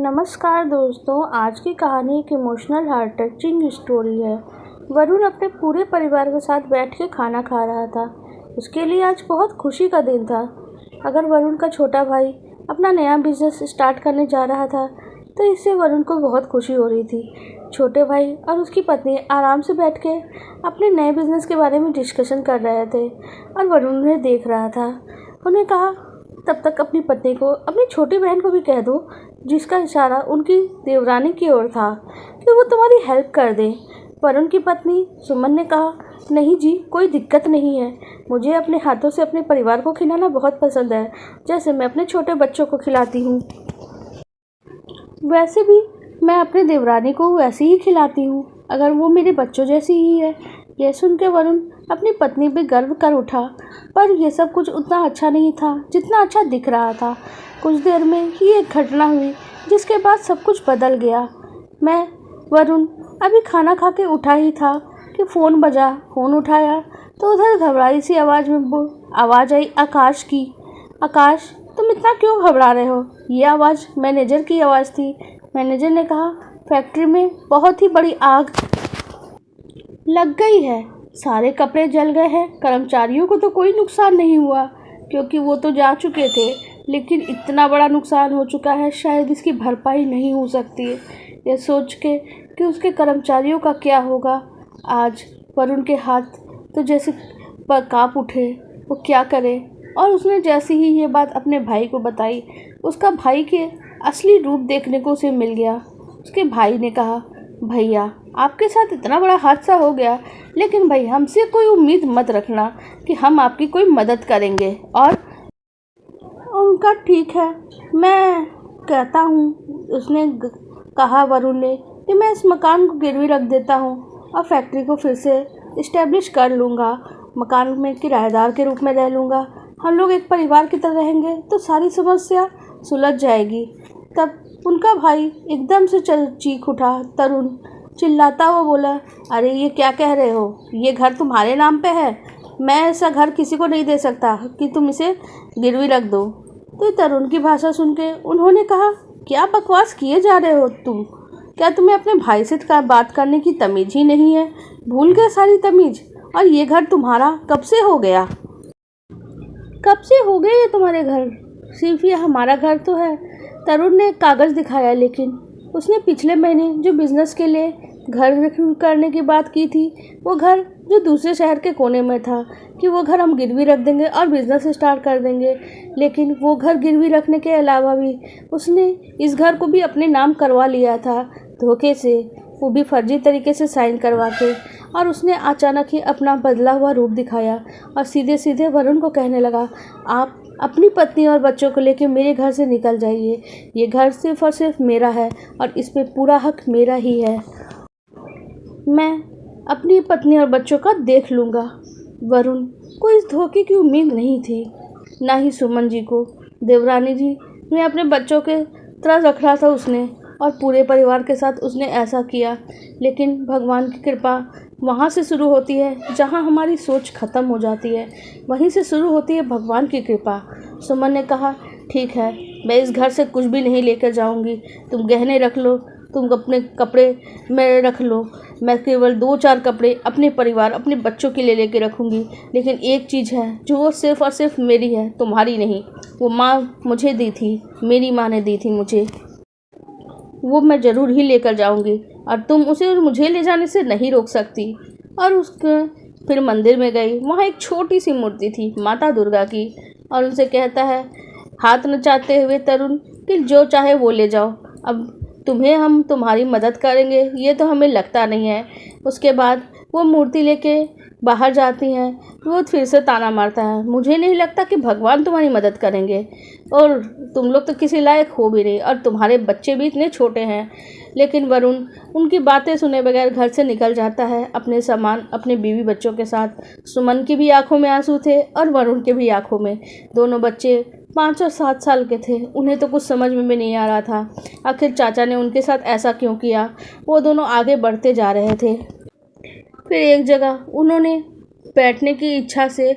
नमस्कार दोस्तों, आज की कहानी एक इमोशनल हार्ट टचिंग स्टोरी है। वरुण अपने पूरे परिवार के साथ बैठ के खाना खा रहा था। उसके लिए आज बहुत खुशी का दिन था। अगर वरुण का छोटा भाई अपना नया बिजनेस स्टार्ट करने जा रहा था तो इससे वरुण को बहुत खुशी हो रही थी। छोटे भाई और उसकी पत्नी आराम से बैठ के अपने नए बिजनेस के बारे में डिस्कशन कर रहे थे और वरुण उन्हें देख रहा था। उन्हें कहा, तब तक अपनी पत्नी को अपनी छोटी बहन को भी कह दो, जिसका इशारा उनकी देवरानी की ओर था, कि वो तुम्हारी हेल्प कर दे। वरुण की पत्नी सुमन ने कहा, नहीं जी, कोई दिक्कत नहीं है। मुझे अपने हाथों से अपने परिवार को खिलाना बहुत पसंद है, जैसे मैं अपने छोटे बच्चों को खिलाती हूँ। वैसे भी मैं अपने देवरानी को वैसे ही खिलाती हूँ, अगर वो मेरे बच्चों जैसी ही है। यह सुन के वरुण अपनी पत्नी पे गर्व कर उठा, पर यह सब कुछ उतना अच्छा नहीं था जितना अच्छा दिख रहा था। कुछ देर में ही एक घटना हुई जिसके बाद सब कुछ बदल गया। वरुण अभी खाना खा के उठा ही था कि फ़ोन बजा। फ़ोन उठाया तो उधर घबराई सी आवाज़ आई आकाश की। आकाश, तुम इतना क्यों घबरा रहे हो? ये आवाज़ मैनेजर की आवाज़ थी। मैनेजर ने कहा, फैक्ट्री में बहुत ही बड़ी आग लग गई है, सारे कपड़े जल गए हैं। कर्मचारियों को तो कोई नुकसान नहीं हुआ क्योंकि वो तो जा चुके थे, लेकिन इतना बड़ा नुकसान हो चुका है, शायद इसकी भरपाई नहीं हो सकती है। यह सोच के कि उसके कर्मचारियों का क्या होगा, आज वरुण के हाथ तो जैसे कांप उठे, वो क्या करे। और उसने जैसे ही ये बात अपने भाई को बताई, उसका भाई के असली रूप देखने को उसे मिल गया। उसके भाई ने कहा, भैया, आपके साथ इतना बड़ा हादसा हो गया, लेकिन भाई हमसे कोई उम्मीद मत रखना कि हम आपकी कोई मदद करेंगे। और उनका ठीक है, मैं कहता हूँ, उसने कहा वरुण ने, कि मैं इस मकान को गिरवी रख देता हूँ और फैक्ट्री को फिर से इस्टेब्लिश कर लूँगा। मकान में किराएदार के रूप में रह लूँगा। हम लोग एक परिवार की तरह रहेंगे तो सारी समस्या सुलझ जाएगी। तब उनका भाई एकदम से चीख उठा। तरुण चिल्लाता हुआ बोला, अरे ये क्या कह रहे हो? ये घर तुम्हारे नाम पे है। मैं ऐसा घर किसी को नहीं दे सकता कि तुम इसे गिरवी रख दो। तो तरुण की भाषा सुन के उन्होंने कहा, क्या बकवास किए जा रहे हो तुम? क्या तुम्हें अपने भाई से बात करने की तमीज़ ही नहीं है? भूल गए सारी तमीज़? और ये घर तुम्हारा कब से हो गया? कब से हो गए ये तुम्हारे घर? सिर्फ ये हमारा घर तो है। तरुण ने कागज़ दिखाया, लेकिन उसने पिछले महीने जो बिज़नेस के लिए घर करने की बात की थी, वो घर जो दूसरे शहर के कोने में था, कि वो घर हम गिरवी रख देंगे और बिज़नेस स्टार्ट कर देंगे। लेकिन वो घर गिरवी रखने के अलावा भी उसने इस घर को भी अपने नाम करवा लिया था, धोखे से, वो भी फर्जी तरीके से साइन करवा के। और उसने अचानक ही अपना बदला हुआ रूप दिखाया और सीधे सीधे वरुण को कहने लगा, आप अपनी पत्नी और बच्चों को लेकर मेरे घर से निकल जाइए। ये घर सिर्फ और सिर्फ मेरा है और इस पे पूरा हक मेरा ही है। मैं अपनी पत्नी और बच्चों का देख लूँगा। वरुण को इस धोखे की उम्मीद नहीं थी, ना ही सुमन जी को। देवरानी जी ने अपने बच्चों के तरह रखा था उसने, और पूरे परिवार के साथ उसने ऐसा किया। लेकिन भगवान की कृपा वहाँ से शुरू होती है जहाँ हमारी सोच ख़त्म हो जाती है, वहीं से शुरू होती है भगवान की कृपा। सुमन ने कहा, ठीक है, मैं इस घर से कुछ भी नहीं लेकर जाऊँगी। तुम गहने रख लो, तुम अपने कपड़े में रख लो। मैं केवल 2-4 कपड़े अपने परिवार, अपने बच्चों के लिए लेके रखूँगी। लेकिन एक चीज़ है जो वो सिर्फ़ और सिर्फ मेरी है, तुम्हारी नहीं। वो माँ मुझे दी थी, मेरी माँ ने दी थी मुझे, वो मैं ज़रूर ही लेकर जाऊंगी और तुम उसे मुझे ले जाने से नहीं रोक सकती। और उसके फिर मंदिर में गई। वहाँ एक छोटी सी मूर्ति थी माता दुर्गा की, और उनसे कहता है, हाथ नचाते हुए तरुण, कि जो चाहे वो ले जाओ, अब तुम्हें हम तुम्हारी मदद करेंगे ये तो हमें लगता नहीं है। उसके बाद वो मूर्ति लेके बाहर जाती हैं। वो फिर से ताना मारता है, मुझे नहीं लगता कि भगवान तुम्हारी मदद करेंगे, और तुम लोग तो किसी लायक हो भी नहीं, और तुम्हारे बच्चे भी इतने छोटे हैं। लेकिन वरुण उनकी बातें सुने बगैर घर से निकल जाता है, अपने सामान, अपने बीवी बच्चों के साथ। सुमन की भी आंखों में आंसू थे और वरुण के भी आंखों में। दोनों बच्चे 5 और 7 साल के थे। उन्हें तो कुछ समझ में भी नहीं आ रहा था आखिर चाचा ने उनके साथ ऐसा क्यों किया। वो दोनों आगे बढ़ते जा रहे थे। फिर एक जगह उन्होंने बैठने की इच्छा से,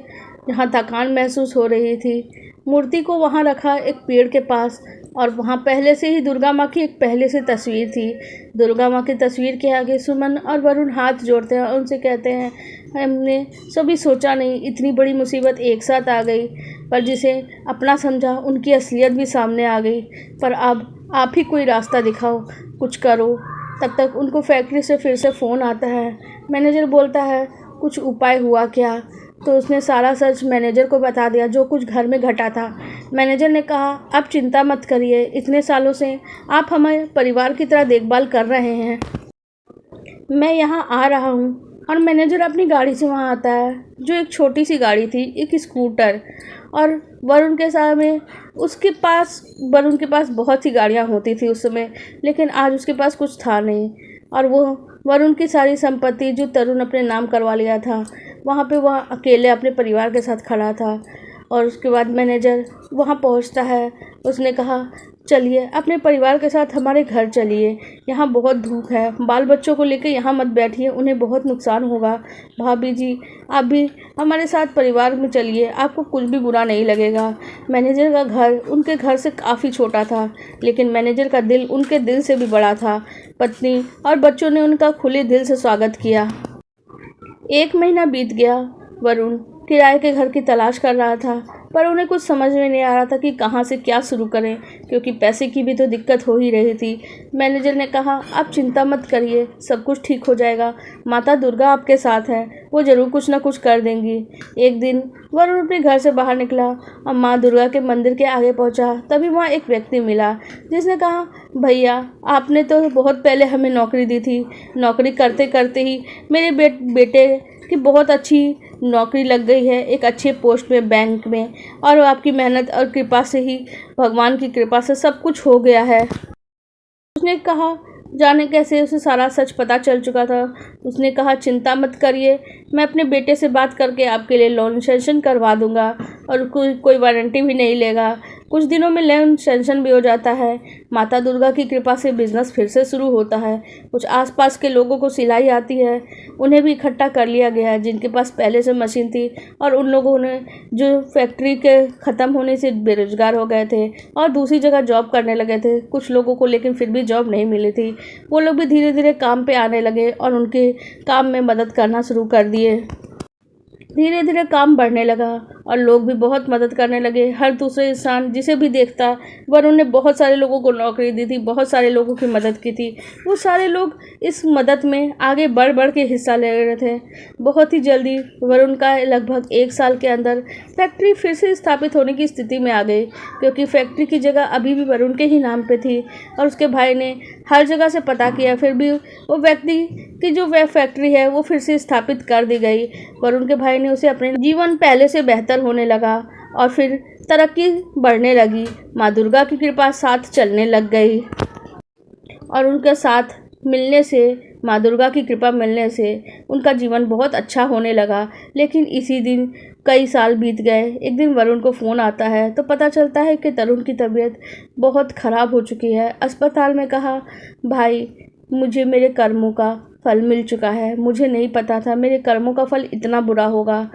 जहाँ थकान महसूस हो रही थी, मूर्ति को वहाँ रखा एक पेड़ के पास, और वहाँ पहले से ही दुर्गा माँ की एक पहले से तस्वीर थी। दुर्गा माँ की तस्वीर के आगे सुमन और वरुण हाथ जोड़ते हैं और उनसे कहते हैं, हमने सभी सोचा नहीं इतनी बड़ी मुसीबत एक साथ आ गई, पर जिसे अपना समझा उनकी असलियत भी सामने आ गई। पर अब आप ही कोई रास्ता दिखाओ, कुछ करो। तब तक उनको फैक्ट्री से फिर से फ़ोन आता है। मैनेजर बोलता है, कुछ उपाय हुआ क्या? तो उसने सारा सच मैनेजर को बता दिया, जो कुछ घर में घटा था। मैनेजर ने कहा, आप चिंता मत करिए, इतने सालों से आप हमारे परिवार की तरह देखभाल कर रहे हैं, मैं यहाँ आ रहा हूँ। और मैनेजर अपनी गाड़ी से वहाँ आता है, जो एक छोटी सी गाड़ी थी, एक स्कूटर। और वरुण के सामने वरुण के पास बहुत सी गाड़ियाँ होती थी उस समय, लेकिन आज उसके पास कुछ था नहीं। और वो वरुण की सारी संपत्ति जो तरुण अपने नाम करवा लिया था, वहाँ पे वह अकेले अपने परिवार के साथ खड़ा था। और उसके बाद मैनेजर वहाँ पहुँचता है। उसने कहा, चलिए अपने परिवार के साथ हमारे घर चलिए, यहाँ बहुत धूप है, बाल बच्चों को लेकर यहाँ मत बैठिए, उन्हें बहुत नुकसान होगा। भाभी जी, आप भी हमारे साथ परिवार में चलिए, आपको कुछ भी बुरा नहीं लगेगा। मैनेजर का घर उनके घर से काफ़ी छोटा था, लेकिन मैनेजर का दिल उनके दिल से भी बड़ा था। पत्नी और बच्चों ने उनका खुले दिल से स्वागत किया। 1 महीना बीत गया। वरुण किराए के घर की तलाश कर रहा था, पर उन्हें कुछ समझ में नहीं आ रहा था कि कहाँ से क्या शुरू करें, क्योंकि पैसे की भी तो दिक्कत हो ही रही थी। मैनेजर ने कहा, आप चिंता मत करिए, सब कुछ ठीक हो जाएगा, माता दुर्गा आपके साथ है, वो ज़रूर कुछ ना कुछ कर देंगी। एक दिन वरुण अपने घर से बाहर निकला और माँ दुर्गा के मंदिर के आगे पहुँचा। तभी वहाँ एक व्यक्ति मिला, जिसने कहा, भैया आपने तो बहुत पहले हमें नौकरी दी थी, नौकरी करते करते ही मेरे बेटे की बहुत अच्छी नौकरी लग गई है, एक अच्छे पोस्ट में बैंक में, और आपकी मेहनत और कृपा से ही, भगवान की कृपा से सब कुछ हो गया है। उसने कहा, जाने कैसे उसे सारा सच पता चल चुका था। उसने कहा, चिंता मत करिए, मैं अपने बेटे से बात करके आपके लिए लोन सेंक्शन करवा दूंगा, और कोई वारंटी भी नहीं लेगा, कुछ दिनों में लोन सेंक्शन भी हो जाता है। माता दुर्गा की कृपा से बिजनेस फिर से शुरू होता है। कुछ आसपास के लोगों को सिलाई आती है, उन्हें भी इकट्ठा कर लिया गया है, जिनके पास पहले से मशीन थी, और उन लोगों ने जो फैक्ट्री के ख़त्म होने से बेरोजगार हो गए थे और दूसरी जगह जॉब करने लगे थे। कुछ लोगों को लेकिन फिर भी जॉब नहीं मिली थी, वो लोग भी धीरे धीरे काम पे आने लगे और उनके काम में मदद करना शुरू कर दिए। धीरे धीरे काम बढ़ने लगा और लोग भी बहुत मदद करने लगे। हर दूसरे इंसान जिसे भी देखता, वरुण ने बहुत सारे लोगों को नौकरी दी थी, बहुत सारे लोगों की मदद की थी। वो सारे लोग इस मदद में आगे बढ़ बढ़ के हिस्सा ले रहे थे। बहुत ही जल्दी वरुण का लगभग 1 साल के अंदर फैक्ट्री फिर से स्थापित होने की स्थिति में आ गई, क्योंकि फैक्ट्री की जगह अभी भी वरुण के ही नाम पे थी। और उसके भाई ने हर जगह से पता किया, फिर भी वो व्यक्ति की जो वह फैक्ट्री है वो फिर से स्थापित कर दी गई। वरुण के भाई ने उसे अपने जीवन पहले से बेहतर होने लगा और फिर तरक्की बढ़ने लगी। माँ दुर्गा की कृपा साथ चलने लग गई और उनके साथ मिलने से, माँ दुर्गा की कृपा मिलने से उनका जीवन बहुत अच्छा होने लगा। लेकिन इसी दिन कई साल बीत गए। एक दिन वरुण को फ़ोन आता है तो पता चलता है कि तरुण की तबीयत बहुत ख़राब हो चुकी है। अस्पताल में कहा, भाई मुझे मेरे कर्मों का फल मिल चुका है, मुझे नहीं पता था मेरे कर्मों का फल इतना बुरा होगा।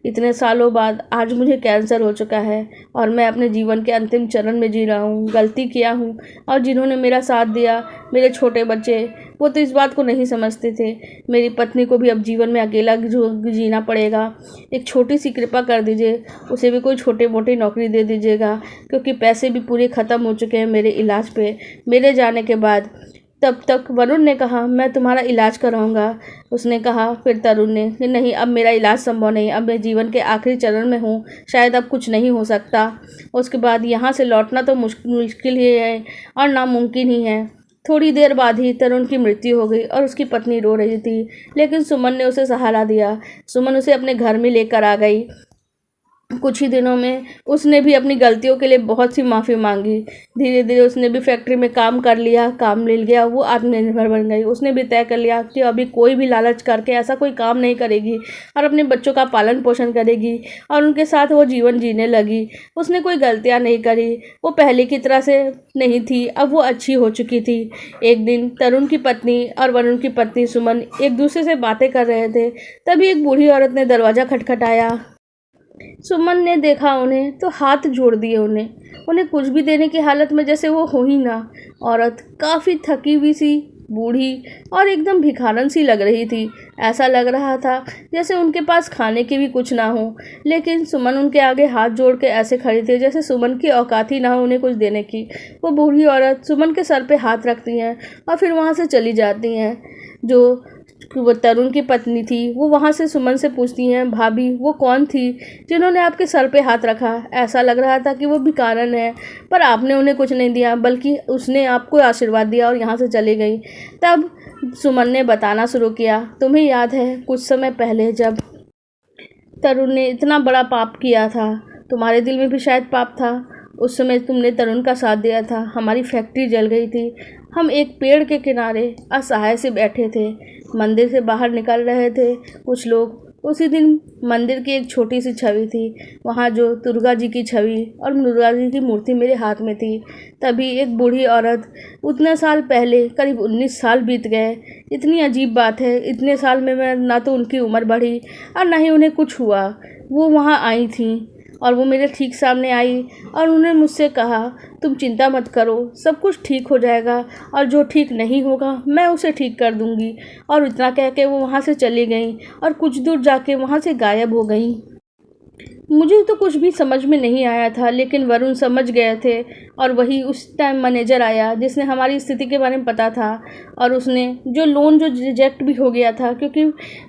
इतने सालों बाद आज मुझे कैंसर हो चुका है और मैं अपने जीवन के अंतिम चरण में जी रहा हूँ। गलती किया हूँ और जिन्होंने मेरा साथ दिया, मेरे छोटे बच्चे, वो तो इस बात को नहीं समझते थे। मेरी पत्नी को भी अब जीवन में अकेला जीना पड़ेगा। एक छोटी सी कृपा कर दीजिए, उसे भी कोई छोटी मोटी नौकरी दे दीजिएगा, क्योंकि पैसे भी पूरे ख़त्म हो चुके हैं मेरे इलाज पे, मेरे जाने के बाद। तब तक वरुण ने कहा, मैं तुम्हारा इलाज कराऊंगा। उसने कहा, फिर तरुण ने कि नहीं, अब मेरा इलाज संभव नहीं, अब मैं जीवन के आखिरी चरण में हूँ, शायद अब कुछ नहीं हो सकता। उसके बाद यहाँ से लौटना तो मुश्किल ही है और नामुमकिन ही है। थोड़ी देर बाद ही तरुण की मृत्यु हो गई और उसकी पत्नी रो रही थी, लेकिन सुमन ने उसे सहारा दिया। सुमन उसे अपने घर में लेकर आ गई। कुछ ही दिनों में उसने भी अपनी गलतियों के लिए बहुत सी माफ़ी मांगी। धीरे धीरे उसने भी फैक्ट्री में काम कर लिया, काम मिल गया, वो आत्मनिर्भर बन गई। उसने भी तय कर लिया कि अभी कोई भी लालच करके ऐसा कोई काम नहीं करेगी और अपने बच्चों का पालन पोषण करेगी और उनके साथ वो जीवन जीने लगी। उसने कोई गलतियाँ नहीं करी, वो पहले की तरह से नहीं थी, अब वो अच्छी हो चुकी थी। एक दिन तरुण की पत्नी और वरुण की पत्नी सुमन एक दूसरे से बातें कर रहे थे, तभी एक बूढ़ी औरत ने दरवाज़ा खटखटाया। सुमन ने देखा उन्हें तो हाथ जोड़ दिए उन्हें कुछ भी देने की हालत में जैसे वो हो ही ना। औरत काफ़ी थकी हुई सी, बूढ़ी और एकदम भिखारन सी लग रही थी। ऐसा लग रहा था जैसे उनके पास खाने की भी कुछ ना हो, लेकिन सुमन उनके आगे हाथ जोड़ के ऐसे खड़ी थी जैसे सुमन की औकात ही ना हो उन्हें कुछ देने की। वो बूढ़ी औरत सुमन के सर पे हाथ रखती हैं और फिर वहाँ से चली जाती हैं। जो वो तरुण की पत्नी थी वो वहाँ से सुमन से पूछती हैं, भाभी वो कौन थी जिन्होंने आपके सर पे हाथ रखा? ऐसा लग रहा था कि वो भिखारन है, पर आपने उन्हें कुछ नहीं दिया बल्कि उसने आपको आशीर्वाद दिया और यहाँ से चली गई। तब सुमन ने बताना शुरू किया, तुम्हें याद है कुछ समय पहले जब तरुण ने इतना बड़ा पाप किया था, तुम्हारे दिल में भी शायद पाप था। उस समय तुमने तरुण का साथ दिया था, हमारी फैक्ट्री जल गई थी, हम एक पेड़ के किनारे असहाय से बैठे थे, मंदिर से बाहर निकल रहे थे कुछ लोग। उसी दिन मंदिर की एक छोटी सी छवि थी, वहाँ जो दुर्गा जी की छवि और दुर्गा जी की मूर्ति मेरे हाथ में थी। तभी एक बूढ़ी औरत, उतने साल पहले करीब 19 साल बीत गए। इतनी अजीब बात है, इतने साल में मैं ना तो उनकी उम्र बढ़ी और ना ही उन्हें कुछ हुआ। वो वहाँ आई थी और वो मेरे ठीक सामने आई और उन्होंने मुझसे कहा, तुम चिंता मत करो, सब कुछ ठीक हो जाएगा और जो ठीक नहीं होगा मैं उसे ठीक कर दूंगी। और इतना कह के वो वहाँ से चली गई और कुछ दूर जाके वहाँ से गायब हो गई। मुझे तो कुछ भी समझ में नहीं आया था, लेकिन वरुण समझ गए थे और वही उस टाइम मैनेजर आया जिसने हमारी स्थिति के बारे में पता था। और उसने जो लोन जो रिजेक्ट भी हो गया था, क्योंकि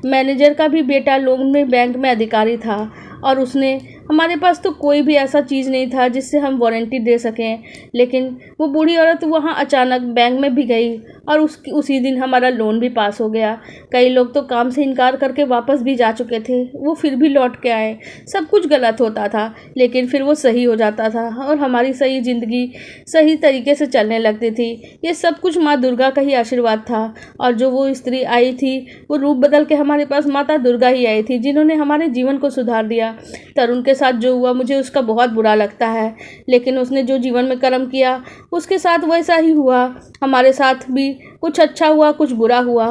मैनेजर का भी बेटा लोन में बैंक में अधिकारी था, और उसने हमारे पास तो कोई भी ऐसा चीज़ नहीं था जिससे हम वारंटी दे सकें। लेकिन वो बूढ़ी औरत वहाँ अचानक बैंक में भी गई और उसी दिन हमारा लोन भी पास हो गया। कई लोग तो काम से इनकार करके वापस भी जा चुके थे, वो फिर भी लौट के आए। सब कुछ गलत होता था लेकिन फिर वो सही हो जाता था और हमारी सही ज़िंदगी सही तरीके से चलने लगती थी। ये सब कुछ माँ दुर्गा का ही आशीर्वाद था। और जो वो स्त्री आई थी वो रूप बदल के हमारे पास माता दुर्गा ही आई थी, जिन्होंने हमारे जीवन को सुधार दिया। तरुण के साथ जो हुआ मुझे उसका बहुत बुरा लगता है, लेकिन उसने जो जीवन में कर्म किया उसके साथ वैसा ही हुआ। हमारे साथ भी कुछ अच्छा हुआ, कुछ बुरा हुआ,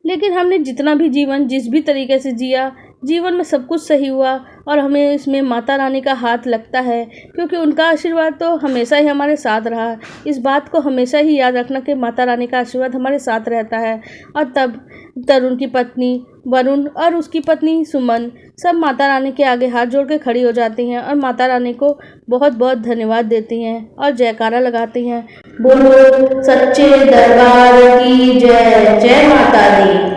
लेकिन हमने जितना भी जीवन जिस भी तरीके से जिया, जीवन में सब कुछ सही हुआ। और हमें इसमें माता रानी का हाथ लगता है, क्योंकि उनका आशीर्वाद तो हमेशा ही हमारे साथ रहा। इस बात को हमेशा ही याद रखना कि माता रानी का आशीर्वाद हमारे साथ रहता है। और तब तरुण की पत्नी वरुण और उसकी पत्नी सुमन सब माता रानी के आगे हाथ जोड़ के खड़ी हो जाती हैं और माता रानी को बहुत बहुत धन्यवाद देती हैं और जयकारा लगाती हैं, बोलो सच्चे दरबार की जय, जय माता दी।